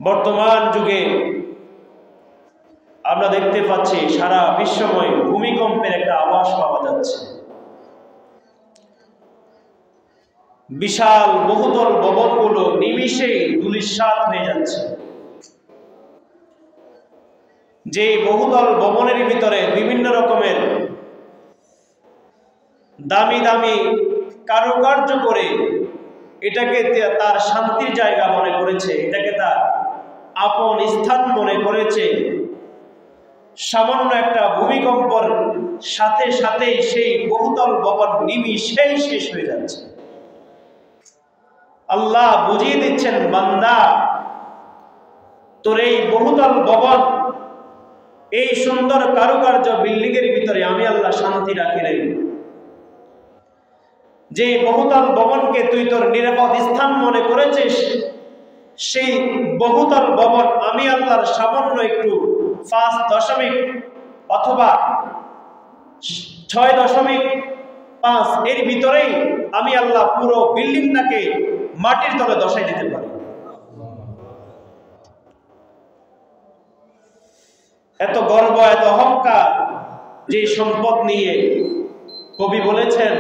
বর্তমান যুগে আমরা দেখতে পাচ্ছি সারা বিশ্বময় ভূমিকম্পের একটা আভাস পাওয়া যাচ্ছে। বিশাল বহুতল ভবনগুলো নিমিষেই ধূলিসাৎ হয়ে যাচ্ছে। যে বহুতল ভবনের ভিতরে বিভিন্ন রকমের দামি দামি কারুকার্য করে এটাকে তার শান্তির জায়গা মনে করেছে, এটাকে তার আপন স্থান মনে করেছে, সামান্য একটা ভূমিকম্পর সাথে সাথেই সেই বহুতল ভবন নিমিষেই শেষ হয়ে যাচ্ছে। আল্লাহ বুঝিয়ে দিচ্ছেন, বান্দা তোর এই বহুতল ভবন, এই সুন্দর কারুকার্য বিল্ডিং এর ভিতরে আমি আল্লাহ শান্তি রাখি নাই। যে বহুতল ভবনকে তুই তোর নিরাপদ স্থান মনে করেছিস, সেই বহুতল ভবন আমি আল্লাহর সামান্য একটু 5.5 অথবা 6.5 এর ভিতরেই আমি আল্লাহ পুরো বিল্ডিংটাকে মাটির তলে দশাই দিতে পারি। এত গর্ব, এত অহংকার যে সম্পদ নিয়ে কবি বলেছেন,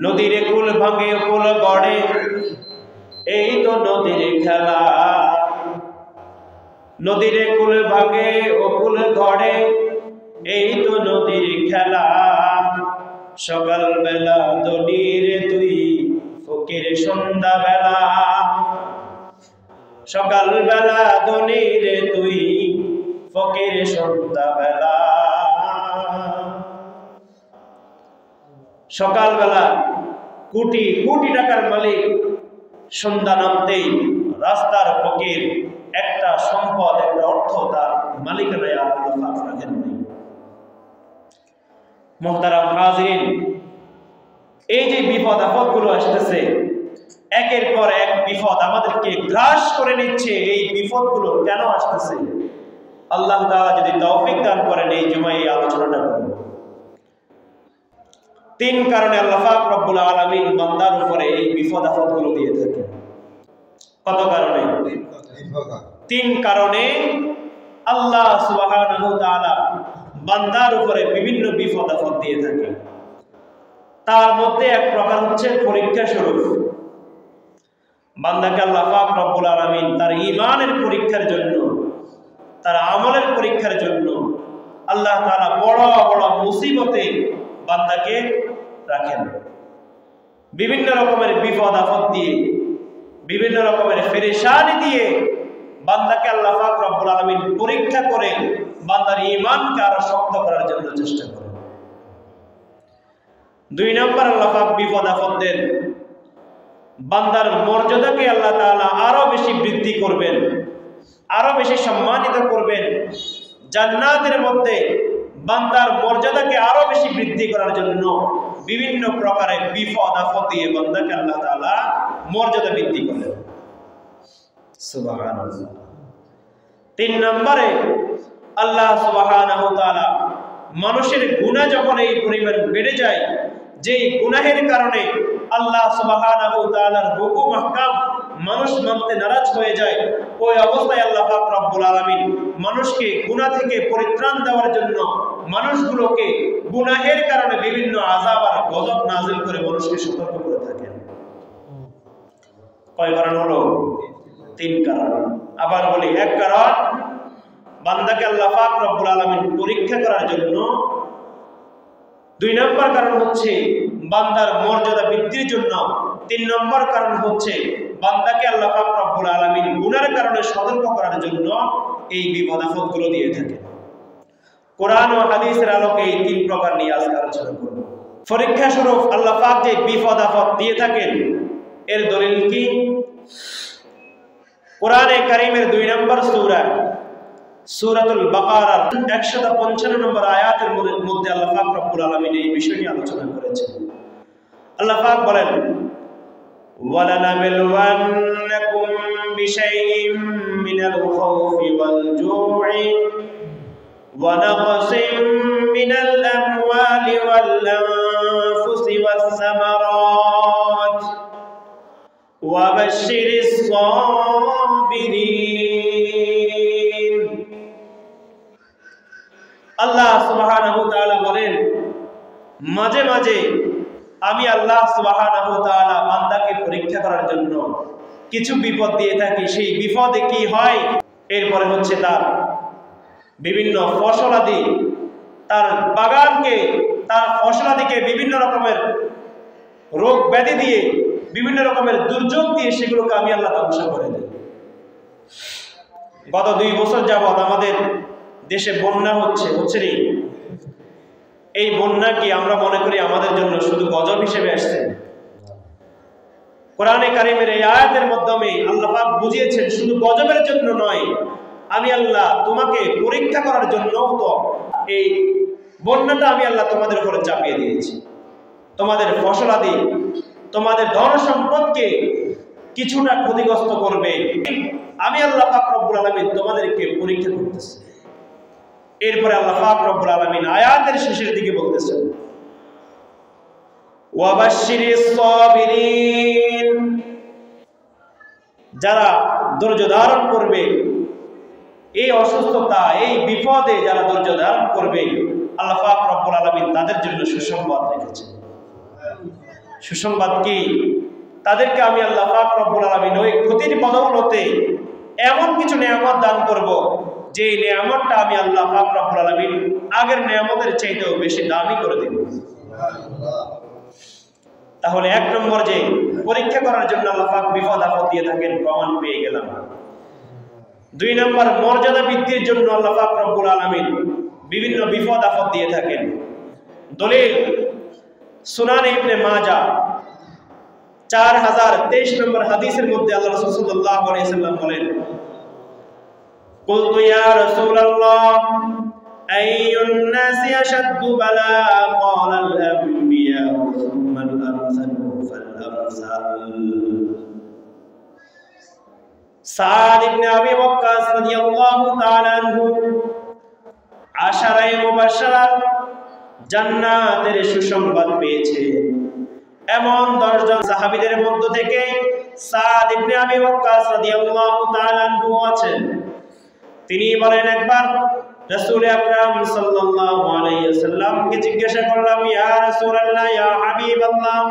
নদীর কুল ভাঙে কুল গড়ে, এই তো নদীর খেলা। নদীর কুল ভাঙে ও কুল গড়ে, এই তো নদীর খেলা। সকাল বেলা দনির তুই ফকির সন্ধ্যা বেলা। সকাল বেলা দনির তুই ফকির সন্ধ্যা বেলা। সকালবেলা কোটি কোটি টাকার মালিক, সন্ধ্যা নামতেই রাস্তার ফকির। একটা সম্পদ, একটা অর্থ তার মালিকানায় আল্লাহ রাখেন নাই। মুহতারাম হাজিরিন, এই যে বিপদ আপদ গুলো আসতেছে, একের পর এক বিপদ আমাদেরকে গ্রাস করে নিচ্ছে। এই বিপদ গুলো কেন আসতেছে? আল্লাহ তাআলা যদি তৌফিক দান করেন এই জুমায় এই আলোচনাটা করব। 3 কারণে আল্লাহ পাক রব্বুল আলামিন বান্দার উপরে এই বিপদ আপদ গুলো দিয়ে থাকেন। কত কারণে? 3 কারণে আল্লাহ সুবহানাহু ওয়া তাআলা বান্দার উপরে বিভিন্ন বিপদ আপদ দিয়ে থাকে। তার মধ্যে এক প্রকার হচ্ছে পরীক্ষা স্বরূপ। বান্দাকে আল্লাহ পাক রব্বুল আলামিন তার ঈমানের পরীক্ষার জন্য, তার আমলের পরীক্ষার জন্য আল্লাহ তাআলা বড় বড় মুসিবতে বান্দাকে রাখেন। বিভিন্ন রকমের বিপদ আপদ দিয়ে, বিভিন্ন রকমের পেরেশানি দিয়ে বান্দাকে আল্লাহ পাক রব্বুল আলামিন পরীক্ষা করে বান্দার ঈমানকে আরো শক্ত করার জন্য চেষ্টা করেন। 2 নম্বর, আল্লাহ পাক বিপদ আপদ দেন বান্দার মর্যাদাকে আল্লাহ তাআলা আরো বেশি বৃদ্ধি করবেন, আরো বেশি সম্মানিত করবেন। জান্নাতের মধ্যে বান্দার মর্যাদাকে আরো বেশি বৃদ্ধি করার জন্য বিভিন্ন প্রকারের বিপদ আপদ দিয়ে বান্দাকে আল্লাহ তাআলা মর্যাদা বৃদ্ধি করেন। সুবহানাল্লাহ। 3 নম্বরে, আল্লাহ সুবহানাহু ওয়া তাআলা মানুষের গুনাহ যখন এই পরিমাণ বেড়ে যায়, যেই গুনাহের কারণে আল্লাহ সুবহানাহু ওয়া তাআলার হুকুম আহকাম মানুষ মানতে নারাজ হয়ে যায়, ওই অবস্থায় আল্লাহ পাক রব্বুল আলামিন মানুষকে গুনাহ থেকে পরিত্রাণ দেওয়ার জন্য মানুষগুলোকে গুনাহের কারণে বিভিন্ন আযাব আর গজব নাযিল করে মানুষকে সতর্ক করে থাকেন। কয় কারণ হলো? 3 কারণ। আবার বলি, 1 কারণ বান্দাকে আল্লাহ পাক রব্বুল আলামিন পরীক্ষা করার জন্য। 2 নম্বর কারণ হচ্ছে বান্দার মর্যাদা বৃদ্ধির জন্য। 3 নম্বর কারণ হচ্ছে বান্দাকে আল্লাহ পাক রব্বুল আলামিন গুনাহের কারণে সতর্ক করার জন্য এই বিপদ আপদ গুলো দিয়ে থাকে। কোরআন ও হাদিসের আলোকে এই 3 প্রকার নিয়ে আজকে আলোচনা করব। পরীক্ষা স্বরূপ আল্লাহ পাক যে বিপদ আপদ দিয়ে থাকেন, এর দলিল কি? কোরআনে কারীমের 2 নম্বর সূরা, সূরাতুল বাকারার 155 নম্বর আয়াতের মধ্যে আল্লাহ পাক রব্বুল আলামিন এই বিষয়টি আলোচনা করেছেন। আল্লাহ পাক বলেন, وَلَنَبْلُوَنَّكُمْ بِشَيْءٍ مِّنَ الْخَوْفِ وَالْجُوعِ وَنَقْصٍ مِّنَ الْأَمْوَالِ وَالْأَنفُسِ وَالثَّمَرَاتِ وَبَشِّرِ الصَّابِرِينَ الصابرين আল্লাহ সুবহানাহু ওয়া তাআলা বলেন মাঝে মাঝে আমি আল্লাহ সুবহানাহু ওয়া তাআলা বান্দাকে পরীক্ষা করার জন্য কিছু বিপদ দিয়ে থাকি। সেই বিপদে কি হয়, এরপরে হচ্ছে তার বিভিন্ন ফসলাদি, তার বাগানকে, তার ফসলাদিকে বিভিন্ন রকমের রোগ ব্যাধি দিয়ে, বিভিন্ন রকমের দুর্যোগ দিয়ে সেগুলোকে আমি আল্লাহ ধ্বংস করে দিই। গত 2 বছর যাবৎ আমাদের দেশে বন্যা হচ্ছে নি। এই বন্যা কি আমরা মনে করি আমাদের জন্য শুধু গজব হিসেবে আসছে? কোরআনে কারিমের এই আয়াতের মাধ্যমে আল্লাহ পাক বুঝিয়েছেন শুধু গজবের জন্য নয়, আমি আল্লাহ তোমাকে পরীক্ষা করার জন্যও তো এই বন্যাটা আমি আল্লাহ তোমাদের উপরে চাপিয়ে দিয়েছি। তোমাদের ফসলাদি, তোমাদের ধন সম্পদকে কিছুটা ক্ষতিগ্রস্ত করবে, আমি আল্লাহ পাক রব্বুল আলামিন তোমাদেরকে পরীক্ষা করতেছি। এরপরে আল্লাহ পাক রব্বুল আলামিন আয়াতের শেষের দিকে বলতেছেন ওয়াবাশশিরিস সাবিরিন, যারা ধৈর্য ধারণ করবে এই অসুস্থতা, এই বিপদে যারা ধৈর্য ধারণ করবে, আল্লাহ পাক রব্বুল আলামিন তাদের জন্য সুসংবাদ রেখেছেন। সুসংবাদ কি? তাদেরকে আমি আল্লাহ পাক রব্বুল আলামিন ওই ক্ষতির বদৌলতে এমন কিছু নিয়ামত দান করব, যে নিয়ামতটা আমি আল্লাহ পাক রব্বুল আলামিন আগের নিয়ামতের চাইতেও বেশি দামি করে দেব। তাহলে 1 নম্বর যে পরীক্ষা করার জন্য আল্লাহ পাক বিপদ আপদ দিয়ে থাকেন, প্রমাণ পেয়ে গেলাম। 2 নম্বর মর্যাদা বৃদ্ধির জন্য আল্লাহ পাক রব্বুল আলামিন বিভিন্ন বিপদ আপদ দিয়ে থাকেন। দলিল সুনান ইবনে মাজাহ 4023 নম্বর হাদিসের মধ্যে আল্লাহ রাসূল সাল্লাল্লাহু আলাইহি ওয়াসাল্লাম বলেন কুলতু ইয়া রাসূলুল্লাহ আইয়ুন নাসি আশাদ্দু বালা ক্বালাল আম্বিয়া সুম্মাল আমসালু ফাল আমসাল। সাদ ইবনে আবি ওয়াক্কাস রাদিয়াল্লাহু তাআলা আনহু আশারায়ে মুবাশশারা জান্নাতের সুসংবাদ পেয়েছে এমন 10 জন সাহাবীদের মধ্য থেকে সাদ ইবনে আবি ওয়াক্কাস রাদিয়াল্লাহু তাআলা আনহু আছেন। তিনি বলেন একবার রাসূল আকরাম সাল্লাল্লাহু আলাইহি ওয়াসাল্লামকে জিজ্ঞাসা করলাম, ইয়া রাসূলুল্লাহ, ইয়া হাবিবাল্লাহ,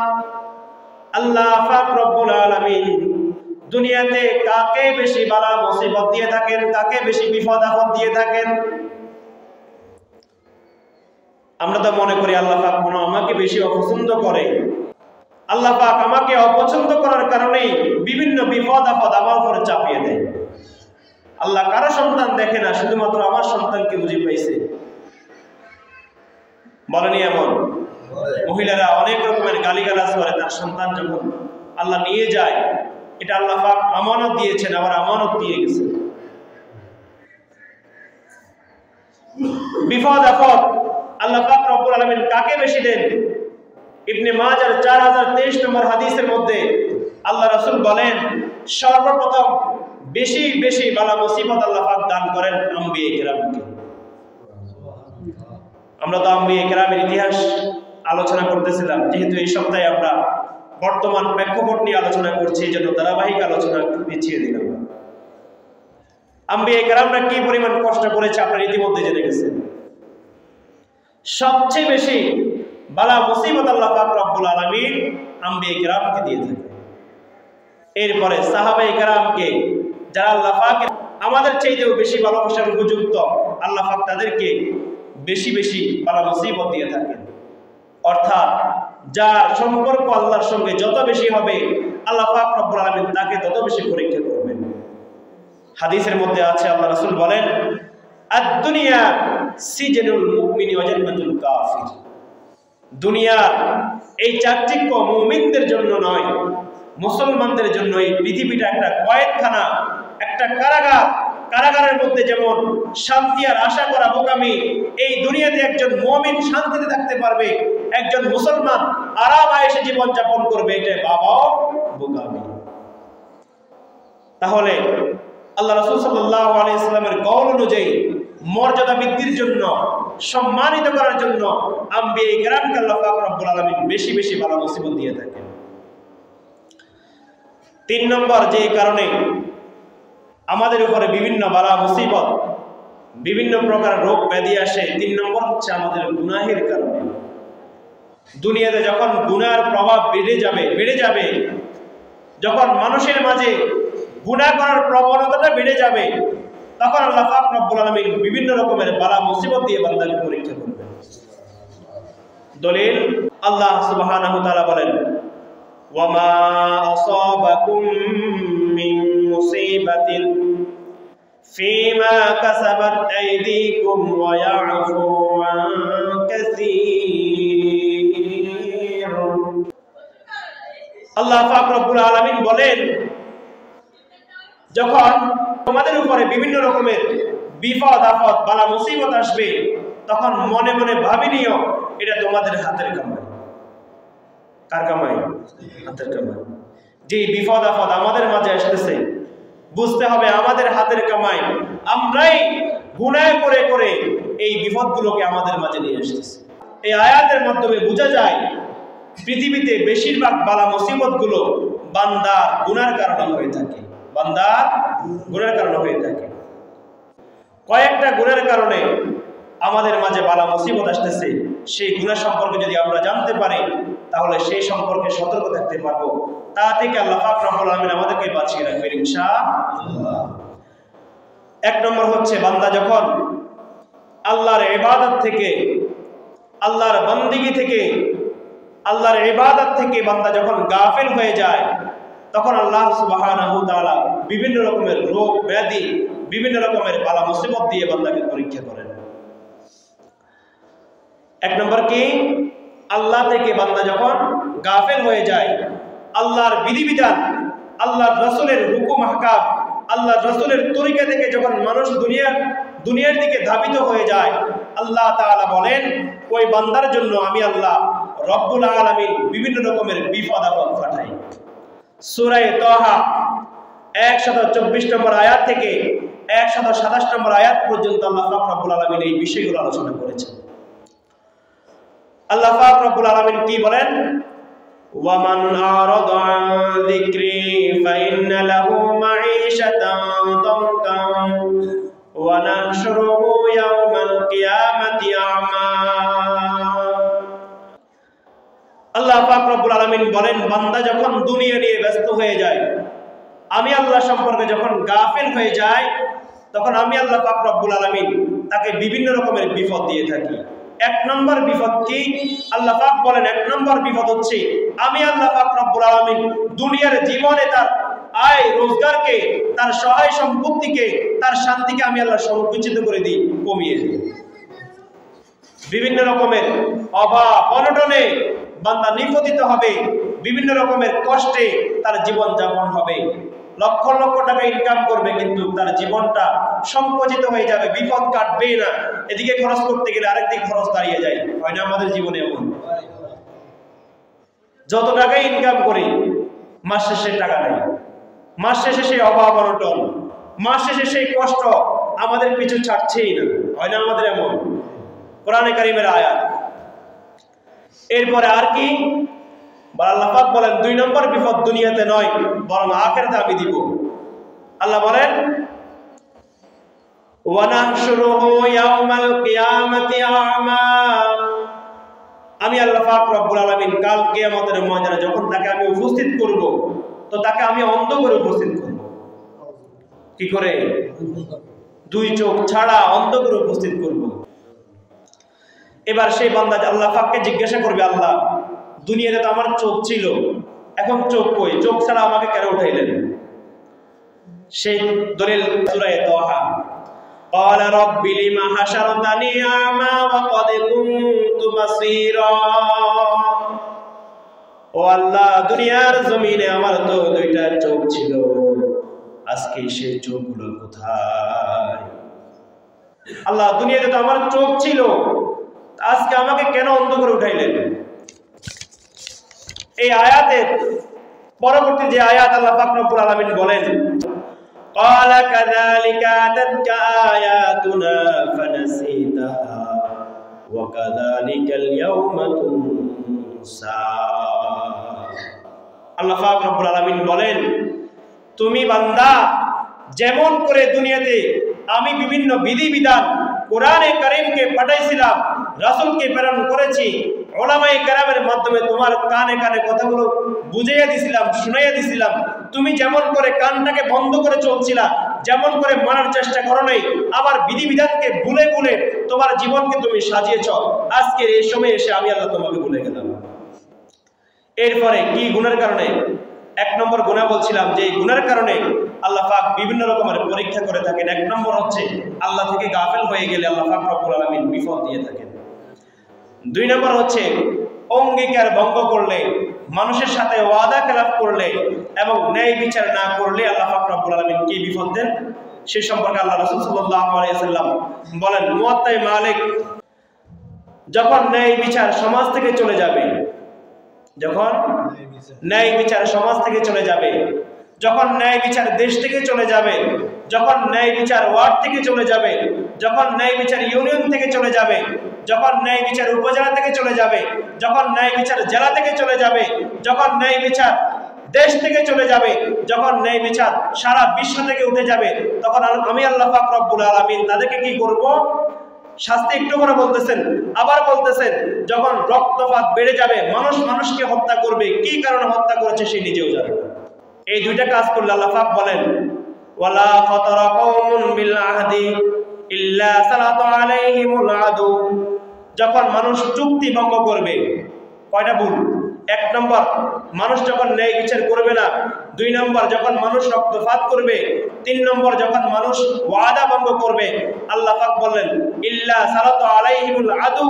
আল্লাহ পাক রব্বুল আলামিন দুনিয়াতে কাকে বেশি বালা মুসিবত দিয়ে থাকেন, কাকে বেশি বিপদ আপদ দিয়ে থাকেন? আমরা তো মনে করি আল্লাহ পাক মনে আমাকে বেশি অপছন্দ করে, আল্লাহ পাক আমাকে অপছন্দ করার কারণে বিভিন্ন বিপদ আপদ আমার উপরে চাপিয়ে দেয়। আল্লাহ কারো সন্তান দেখে না, শুধুমাত্র আমার সন্তানকে বুঝে পাইছে। বলেনি এমন? মহিলারা অনেক রকমের গালিগালাজ করে তার সন্তান যখন আল্লাহ নিয়ে যায়, এটা আল্লাহ পাক আমানত দিয়েছেন, আবার আমানত দিয়ে গেছে। বিপদ আপদ আল্লাহ পাক রব্বুল আলামিন কাকে বেশি দেন? ইবনে মাজাহ 4023 নম্বর হাদিসের মধ্যে আল্লাহ রাসূল বলেন সর্বপ্রথম বেশি বেশি বালা মুসিবত আল্লাহ পাক দান করেন আম্বিয়া কিরামকে। আমরা তো আম্বিয়া কিরামের ইতিহাস আলোচনা করতেছিলাম, যেহেতু এই সপ্তাহে আমরা বর্তমান প্রেক্ষাপট নিয়ে আলোচনা করছি, এই জন্য ধারাবাহিক আলোচনা একটু পিছিয়ে দিলাম। আম্বিয়া কিরামরা কি পরিমাণ কষ্ট করেছে আপনারা ইতিমধ্যে জেনে গেছেন। সবচেয়ে বেশি বালা মুসিবত আল্লাহ পাক রব্বুল আলামিন আম্বিয়া কিরামকে দিয়ে থাকেন। এরপরে সাহাবায়ে কিরামকে যারা আল্লাহ পাক আমাদের চাইতেও বেশি ভালোবাসার উপযুক্ত, আল্লাহ পাক তাদেরকে বেশি বেশি বালা মুসিবত দিয়ে থাকেন। অর্থাৎ যার সম্পর্ক আল্লাহর সঙ্গে যত বেশি হবে, আল্লাহ পাক রব্বুল আলামিন তাকে তত বেশি পরীক্ষা করবেন। হাদিসের মধ্যে আছে আল্লাহ রাসূল বলেন আদ-দুনিয়া সিজনুল মুমিনি ওয়া জান্নাতুল কাফির। দুনিয়া এই চাকচিক্য মুমিনদের জন্য নয়, মুসলমানদের জন্য এই পৃথিবীটা একটা কয়েদখানা, একটা কারাগার। কারাগারের মধ্যে যেমন শান্তি আর আশা করা বোকামি, এই দুনিয়াতে একজন মুমিন শান্তিতে থাকতে পারবে, একজন মুসলমান আরাম আয়েশে জীবন যাপন করবে, এটা বাবাও বোকামি। তাহলে আল্লাহ রাসূল সাল্লাল্লাহু আলাইহি ওয়াসাল্লামের কওল অনুযায়ী মর্যাদা বৃদ্ধির জন্য, সম্মানিত করার জন্য আম্বিয়া কিরামকে আল্লাহ পাক রব্বুল আলামিন বেশি বেশি বালা মুসিবত দিয়ে থাকেন। 3 নম্বর যে কারণে আমাদের উপরে বিভিন্ন বালা মুসিবত, বিভিন্ন প্রকার রোগ ব্যাধি আসে, 3 নম্বর হচ্ছে আমাদের গুনাহের কারণে। দুনিয়াতে যখন গুনার প্রভাব বেড়ে যাবে, যখন মানুষের মাঝে গুনাহ করার প্রবণতাটা বেড়ে যাবে, তখন আল্লাহ পাক রব্বুল আলামিন বিভিন্ন রকমের বালা মুসিবত দিয়ে বান্দাকে পরীক্ষা করবেন। দলিল, আল্লাহ সুবহানাহু ওয়া তাআলা বলেন, ওয়ামা আসাবাকুম মিন মুসিবাতিন ফীমা কাসাবাত আইদিকুম ওয়া ইয়াফু আন কাসীর। আল্লাহ পাক রব্বুল আলামিন বলেন, যখন তোমাদের উপরে বিভিন্ন রকমের বিপদ আপদ বালা মুসিবত আসবে, তখন মনে মনে ভাবি নিও এটা তোমাদের হাতের কামাই। কার কামাই? হাতের কামাই। যে বিপদ আপদ আমাদের মাঝে আসতেছে, বুঝতে হবে আমাদের হাতের কামাই। আমরাই গুনাহ করে করে এই বিপদগুলোকে আমাদের মাঝে নিয়ে আসতেছি। এই আয়াতের মাধ্যমে বোঝা যায় পৃথিবীতে বেশিরভাগ বালা মুসিবতগুলো বান্দার গুনার কারণে হয়ে থাকে। বান্দার গুনার কারণে হয়ে থাকে। কয়েকটা গুনার কারণে আমাদের মাঝে বালা মুসিবত আসতেছে। সেই গুনাহ সম্পর্কে যদি আমরা জানতে পারি, তাহলে সেই সম্পর্কে সতর্ক থাকতে পারবো। তা থেকে আল্লাহ পাক রব্বুল আলামিন আমাদেরকে বাঁচিয়ে রাখবেন ইনশাআল্লাহ। 1 নম্বর হচ্ছে, বান্দা যখন আল্লাহর ইবাদত থেকে, আল্লাহর বান্দিগি থেকে, আল্লাহর ইবাদত থেকে বান্দা যখন গাফিল হয়ে যায়, তখন আল্লাহ সুবহানাহু ওয়া তাআলা বিভিন্ন রকমের রোগ ব্যাধি, বিভিন্ন রকমের বালা মুসিবত দিয়ে বান্দাকে পরীক্ষা করেন। 1 নম্বর কি? আল্লাহ থেকে বান্দা যখন গাফিল হয়ে যায়, আল্লাহর বিধিবিধান, আল্লাহর রাসূলের হুকুম আহকাম, আল্লাহর রাসূলের তরিকা থেকে যখন মানুষ দুনিয়ার দিকে ধাবিত হয়ে যায়, আল্লাহ তাআলা বলেন ওই বান্দার জন্য আমি আল্লাহ রব্বুল আলামিন বিভিন্ন রকমের বিপদ আপদ পাঠাই। সূরা তাহা 124 নম্বর আয়াত থেকে 127 নম্বর আয়াত পর্যন্ত আল্লাহ পাক রব্বুল আলামিন এই বিষয়গুলো আলোচনা করেছেন। আল্লাহ পাক রব্বুল আলামিন কি বলেন? ওয়ামান আরাদা আন যিকরি ফাইন্না লাহু মাঈশাতান দানকান ওয়া নাহশুরুহু ইয়াওমাল কিয়ামাতি আমা। আল্লাহ পাক রব্বুল আলামিন বলেন, বান্দা যখন দুনিয়া নিয়ে ব্যস্ত হয়ে যায়, আমি আল্লাহ সম্পর্কে যখন গাফিল হয়ে যায়, তখন আমি আল্লাহ পাক রব্বুল আলামিন তাকে বিভিন্ন রকমের বিপদ দিয়ে থাকি। 1 নম্বর বিপদ কি? আল্লাহ পাক বলেন 1 নম্বর বিপদ হচ্ছে আমি আল্লাহ পাক রব্বুল আলামিন দুনিয়ার জীবনে তার আয় রোজগারকে, তার সহায় সম্পত্তিকে, তার শান্তিকে আমি আল্লাহ সংকুচিত করে দিই, কমিয়ে দিই। বিভিন্ন রকমের অভাব অনটনে বান্দা নিপতিত হবে, বিভিন্ন রকমের কষ্টে তার জীবন যাপন হবে। লক্ষ লক্ষ টাকা ইনকাম করবে, কিন্তু তার জীবনটা সংকুচিত হয়ে যাবে, বিপদ কাটবে না। এদিকে খরচ করতে গেলে আরেকদিকে খরচ দাঁড়িয়ে যায়। হয় না আমাদের জীবনে এমন? যত টাকা ইনকাম করি, মাস শেষে টাকা নেই, মাস শেষে সেই অভাব অনটন, মাস শেষে সেই কষ্ট আমাদের পিছু ছাড়ছেই না। হয় না আমাদের এমন? কোরআনে কারীমের আয়াত। এরপরে আর কি? আল্লাহ পাক বলেন 2 নম্বর বিপদ দুনিয়াতে নয়, বরং আখিরাতে আমি দিব। আল্লাহ বলেন, ওয়া নাহশুরুহু ইয়াওমাল কিয়ামাতি আমা। আমি আল্লাহ পাক রব্বুল আলামিন কাল কিয়ামতের ময়দানে যখন তাকে আমি উপস্থিত করব, তো তাকে আমি অন্ধ করে উপস্থিত করব। কি করে? 2 চোখ ছাড়া অন্ধ করে উপস্থিত করব। এবার সেই বান্দা আল্লাহ পাককে জিজ্ঞাসা করবে, আল্লাহ দুনিয়াতে তো আমার চোখ ছিল, এখন চোখ কই? চোখ ছাড়া আমাকে কেন উঠাইলেন? সেই দলিল সূরা তাহা, ক্বালা রাব্বি লিমা হাশারতানি আমা ওয়া ক্বাদ কুনতু বাসীরা। ও আল্লাহ, দুনিয়ার জমিনে আমার তো 2টা চোখ ছিল, আজকে সেই চোখগুলো কোথায়? আল্লাহ, দুনিয়াতে তো আমার চোখ ছিল, আজকে আমাকে কেন অন্ধ করে উঠাইলেন? এই আয়াতের পরবর্তী যে আয়াত আল্লাহ পাক রব্বুল আলামিন বলেন, ক্বালা কাযালিকা আতাতকা আয়াতুনা ফানাসিতাহা ওয়া কাযালিকাল ইয়াওমা তুনসা। আল্লাহ পাক রব্বুল আলামিন বলেন, তুমি বান্দা যেমন করে দুনিয়াতে আমি বিভিন্ন বিধিবিধান কোরআনে কারীমকে পাঠাইছিলাম, রাসূলকে প্রেরণ করেছি, উলামায়ে কেরামের মাধ্যমে তোমার কানে কানে কথাগুলো বুঝাইয়া দিছিলাম, শুনাইয়া দিছিলাম, তুমি যেমন করে কানটাকে বন্ধ করে চলছিলা, যেমন করে মানার চেষ্টা করো নাই, আবার বিধিবিধানকে ভুলে ভুলে তোমার জীবনকে তুমি সাজিয়েছ, আজকের এই সময় এসে আমি আল্লাহ তোমাকে ভুলে গেলাম। এরপরে কি গুনার কারণে? এক নম্বর গুনাহ বলছিলাম যে এই গুনার কারণে আল্লাহ পাক বিভিন্ন রকমের পরীক্ষা করে থাকেন। এক নম্বর হচ্ছে আল্লাহ থেকে গাফেল হয়ে গেলে আল্লাহ পাক রব্বুল আলামিন বিপদ দিয়ে থাকেন। দুই নম্বর হচ্ছে অঙ্গীকার ভঙ্গ করলে, মানুষের সাথে ওয়াদা খেলাফ করলে এবং ন্যায় বিচার না করলে আল্লাহ পাক রব্বুল আলামিন কি বিপদ দেন সে সম্পর্কে আল্লাহ রাসূল সাল্লাল্লাহু আলাইহি ওয়াসাল্লাম বলেন, মুয়াত্তা মালিক, যখন ন্যায় বিচার সমাজ থেকে চলে যাবে, যখন ন্যায় বিচার সমাজ থেকে চলে যাবে, যখন ন্যায় বিচার দেশ থেকে চলে যাবে, যখন ন্যায় বিচার ওয়ার্ড থেকে চলে যাবে, যখন ন্যায় বিচার ইউনিয়ন থেকে চলে যাবে, যখন ন্যায় বিচার উপজেলা থেকে চলে যাবে, যখন ন্যায় বিচার জেলা থেকে চলে যাবে, যখন ন্যায় বিচার দেশ থেকে চলে যাবে, যখন ন্যায় বিচার সারা বিশ্ব থেকে উঠে যাবে, তখন আমি আল্লাহ পাক রব্বুল আলামিন তাদেরকে কি করব? শাস্তি একটু করে বলতেছেন, আবার বলতেছেন যখন রক্তপাত বেড়ে যাবে, মানুষ মানুষকে হত্যা করবে, কি কারণে হত্যা করেছে সে নিজেও জানে না। এই দুইটা কাজ করলে আল্লাহ পাক বলেন, ওয়ালা খাতারা কওমুন বিল আহদি ইল্লা সালাতু আলাইহিমুল আদু, যখন মানুষ চুক্তি ভঙ্গ করবে, কয়টা ভুল? এক নম্বর, মানুষ যখন ন্যায় বিচার করবে না। দুই নম্বর, যখন মানুষ রক্তপাত করবে। তিন নম্বর, যখন মানুষ ওয়াদা ভঙ্গ করবে। আল্লাহ পাক বললেন, ইল্লা সালাতু আলাইহিমুল আদু,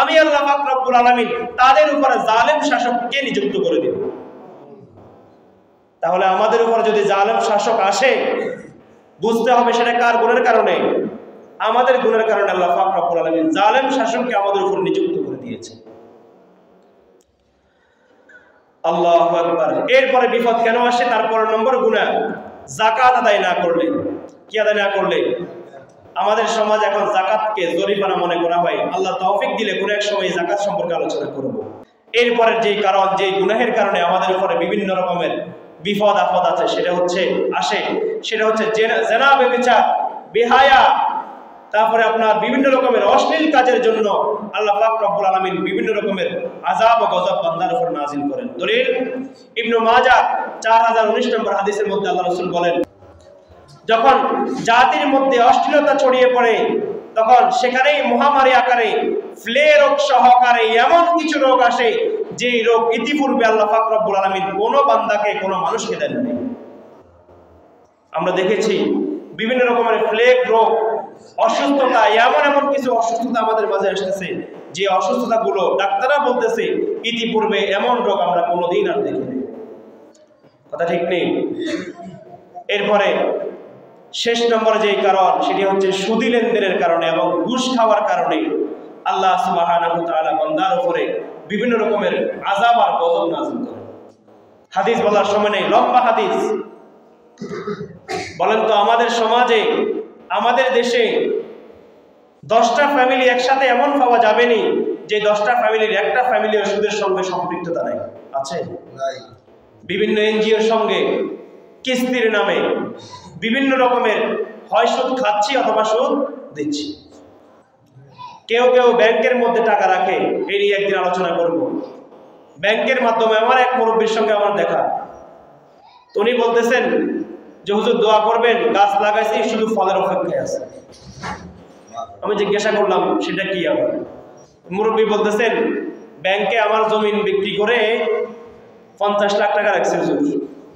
আমি আল্লাহ পাক রব্বুল আলামিন তাদের উপর জালেম শাসককে নিযুক্ত করে দেব। তাহলে আমাদের উপর যদি জালেম শাসক আসে, বুঝতে হবে সেটা কার গুণের কারণে? আমাদের গুণের কারণে আল্লাহ পাক রব্বুল আলামিন জালেম শাসককে আমাদের উপর নিযুক্ত করে দিয়েছে। আল্লাহু আকবার। এরপরে বিপদ কেন আসে? তারপর নম্বর গুনাহ, যাকাত আদায় না করলে। কি আদায় না করলে? আমাদের সমাজ এখন যাকাতকে জরিমানা মনে করা হয়। আল্লাহ তৌফিক দিলে কোনো এক সময় যাকাত সম্পর্কে আলোচনা করব। এরপরের যেই কারণ, যেই গুনাহের কারণে আমাদের উপরে বিভিন্ন রকমের বিপদ আপদ আছে, সেটা হচ্ছে জেনা, ব্যভিচার, বেহায়া, তারপরে আপনার বিভিন্ন রকমের অশ্লীল কাজের জন্য আল্লাহ পাক রব্বুল আলামিন বিভিন্ন রকমের আযাব ও গজব বান্দার উপর নাযিল করেন। দলিল ইবনে মাজাহ 4019 নম্বর হাদিসের মধ্যে আল্লাহ রাসূল বলেন, যখন জাতির মধ্যে অশ্লীলতা ছড়িয়ে পড়ে, তখন সেখানেই মহামারী আকারে ফ্লে রোগ সহকারে এমন কিছু রোগ আসে, যে রোগ ইতিপূর্বে আল্লাহ পাক রব্বুল আলামিন কোনো বান্দাকে, কোনো মানুষকে দেননি। আমরা দেখেছি বিভিন্ন রকমের প্লেগ রোগ, অসুস্থতা, এমন কিছু অসুস্থতা আমাদের মাঝে আসতেছে, যে অসুস্থতাগুলো ডাক্তাররা বলতেছে ইতিপূর্বে এমন রোগ আমরা কোনোদিন আর দেখিনি। কথা ঠিক নেই? এরপরে শেষ নম্বরে যেই কারণ, সেটি হচ্ছে সুদী লেনদেনের কারণে এবং ঘুষ খাওয়ার কারণে আল্লাহ সুবহানাহু ওয়া তাআলা বান্দার উপরে বিভিন্ন রকমের আযাব আর গজব নাযিল করেন। হাদিস বলার সময় নেই, লম্বা হাদিস। বলেন তো, আমাদের সমাজে, আমাদের দেশে 10টা ফ্যামিলি একসাথে এমন পাওয়া যাবেনি যে 10টা ফ্যামিলির একটা ফ্যামিলিও সুদের সঙ্গে সম্পৃক্ততা নাই? আছে? বিভিন্ন এনজিওর সঙ্গে কিস্তির নামে বিভিন্ন রকমের হয় সুদ খাচ্ছি অথবা সুদ দিচ্ছি। কেউ কেউ ব্যাংকের মধ্যে টাকা রাখে, এই নিয়ে একদিন আলোচনা করব। ব্যাংকের মাধ্যমে আমার এক মুরব্বীর সঙ্গে আমার দেখা, তো উনি বলতেছেন যে হুজুর দোয়া করবেন, গাছ লাগাইছি শুধু ফলের অপেক্ষায় আছে। আমি জিজ্ঞাসা করলাম সেটা কি? আবার মুরব্বী বলতেছেন, ব্যাংকে আমার জমিন বিক্রি করে 50 লাখ টাকা রাখছে হুজুর,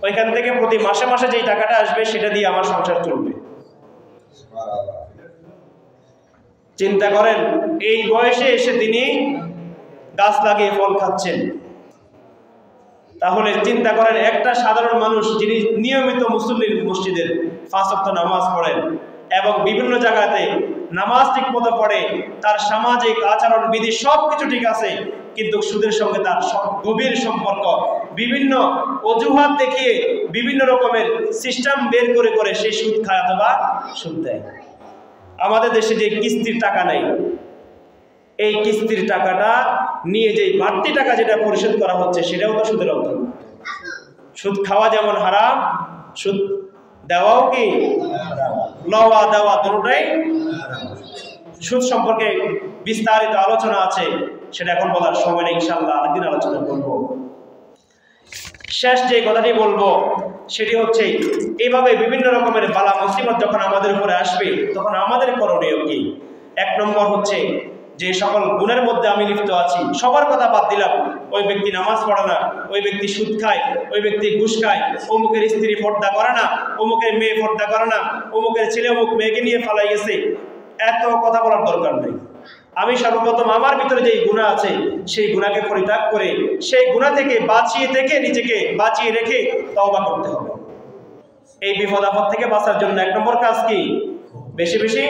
ওইখান থেকে প্রতি মাসে মাসে যেই টাকাটা আসবে সেটা দিয়ে আমার সংসার চলবে। চিন্তা করেন, এই বয়সে এসে তিনি গাছ লাগিয়ে ফল খাচ্ছেন। তাহলে চিন্তা করেন, একটা সাধারণ মানুষ যিনি নিয়মিত মুসল্লি, মসজিদের 5 ওয়াক্ত নামাজ পড়েন এবং বিভিন্ন জায়গাতে নামাজ ঠিক মতো পড়ে, তার সামাজিক আচরণ বিধি সবকিছু ঠিক আছে, কিন্তু সুদের সঙ্গে তার গভীর সম্পর্ক, বিভিন্ন অজুহাত দেখিয়ে বিভিন্ন রকমের সিস্টেম বের করে করে সে সুদ খায় অথবা সুদ দেয়। আমাদের দেশে যে কিস্তির টাকা নেই, এই কিস্তির টাকাটা নিয়ে যে বাড়তি টাকা যেটা পরিশোধ করা হচ্ছে, সেটাও তো সুদের অন্তর্ভুক্ত। সুদ খাওয়া যেমন হারাম, সুদ দেওয়াও কি, লওয়া দেওয়া দুটোটাই। সুদ সম্পর্কে বিস্তারিত আলোচনা আছে, সেটা এখন বলার সময় নেই, ইনশাআল্লাহ আরেকদিন আলোচনা করব। শেষ যে কথাটি বলবো সেটি হচ্ছে, এইভাবে বিভিন্ন রকমের বালা মুসিবত যখন আমাদের উপরে আসবে তখন আমাদের করণীয় কি? এক নম্বর হচ্ছে, যে সকল গুণের মধ্যে আমি লিপ্ত আছি সবার কথা বাদ দিলাম, ওই ব্যক্তি নামাজ পড়ে না, ওই ব্যক্তি সুদ খায়, ওই ব্যক্তি ঘুষ খায়, অমুকের স্ত্রী পর্দা করে না, অমুকের মেয়ে পর্দা করে না, অমুকের ছেলে অমুক মেয়েকে নিয়ে ফালাই গেছে, এত কথা বলার দরকার নেই। আমি সর্বপ্রথম আমার ভিতরে যেই গুনাহ আছে সেই গুনাহকে পরিত্যাগ করে সেই গুনাহ থেকে নিজেকে বাঁচিয়ে রেখে তওবা করতে হবে। এই বিপদ আপদ থেকে বাঁচার জন্য এক নম্বর কাজ কি? বেশি বেশি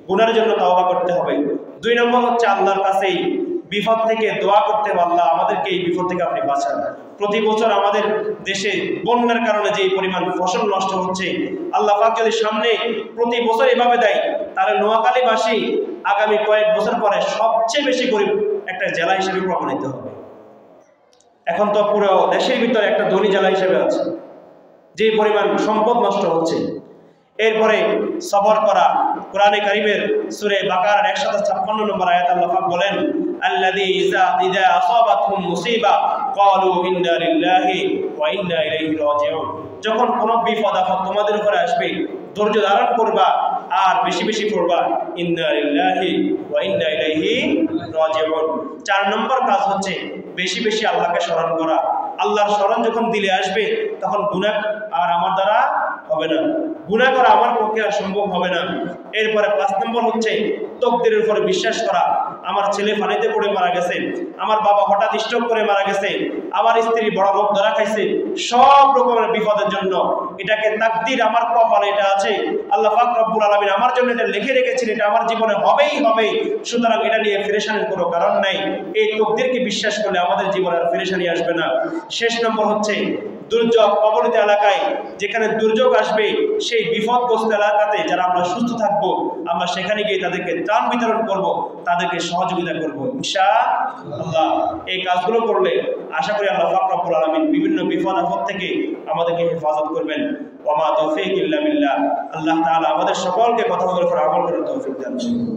গুনাহের জন্য তওবা করতে হবে। দুই নম্বর হচ্ছে আল্লাহর কাছেই বিপদ থেকে দোয়া করতে হবে, আল্লাহ আমাদেরকে এই বিপদ থেকে আপনি বাঁচান। প্রতি বছর আমাদের দেশে বন্যার কারণে যে পরিমাণ ফসল নষ্ট হচ্ছে, আল্লাহ পাক যদি সামনে প্রতি বছর এভাবে দেয় তাহলে নোয়াখালীবাসী আগামী কয়েক বছর পরে সবচেয়ে বেশি গরিব একটা জেলা হিসেবে প্রমাণিত হবে। এখন তো পুরো দেশের ভিতরে একটা ধনী জেলা হিসেবে আছে, যে পরিমাণ সম্পদ নষ্ট হচ্ছে। এরপরে সবর করা। কোরআনে কারীমের সূরা বাকারার 156 নম্বর আয়াত আল্লাহ পাক বলেন, আল্লাযী ইযা আসাবাতহুম মুসিবা ক্বালু ইন্না লিল্লাহি ওয়া ইন্না ইলাইহি রাজিউন। যখন কোনো বিপদ আপদ তোমাদের উপরে আসবে ধৈর্য ধারণ করবা আর বেশি বেশি পড়বা ইন্না লিল্লাহি ওয়া ইন্না ইলাইহি রাজিউন। 4 নম্বর কাজ হচ্ছে বেশি বেশি আল্লাহকে স্মরণ করা। আল্লাহর স্মরণ যখন দিলে আসবে তখন গুনাহ আর আমার দ্বারা হবে না, গুনাহ করা আমার পক্ষে আর সম্ভব হবে না। এরপরে 5 নম্বর হচ্ছে তাকদীরের উপরে বিশ্বাস করা। আমার ছেলে পানিতে পড়ে মারা গেছে, আমার বাবা হঠাৎ স্ট্রোক করে মারা গেছে, আমার স্ত্রী বড় রোগ ধরা খাইছে, সব রকমের বিপদের জন্য এটাকে তাকদীর, আমার কপালে এটা আছে, আল্লাহ পাক রব্বুল আলামিন আমার জন্য এটা লিখে রেখেছেন, এটা আমার জীবনে হবেই হবে, সুতরাং এটা নিয়ে পেরেশানির কোনো কারণ নাই। এই তাকদীরকে বিশ্বাস করলে আমাদের জীবনে আর পেরেশানি আসবে না। শেষ নম্বর হচ্ছে দুর্যোগ কবলিত এলাকায় যেখানে দুর্যোগ আসবে সেই বিপদগ্রস্ত এলাকাতে যারা আমরা সুস্থ থাকবো আমরা সেখানে গিয়ে তাদেরকে ত্রাণ বিতরণ করব, তাদেরকে সহযোগিতা করব ইনশাআল্লাহ। এই কাজগুলো করলে আশা করি আল্লাহ পাক রব্বুল আলামিন বিভিন্ন বিপদ আপদ থেকে আমাদেরকে হেফাজত করবেন। ওয়া মা তাওফীক ইল্লা বিল্লাহ। আল্লাহ তাআলা আমাদের সকলকে কথা বলার উপর আমল করার তৌফিক দান করুন।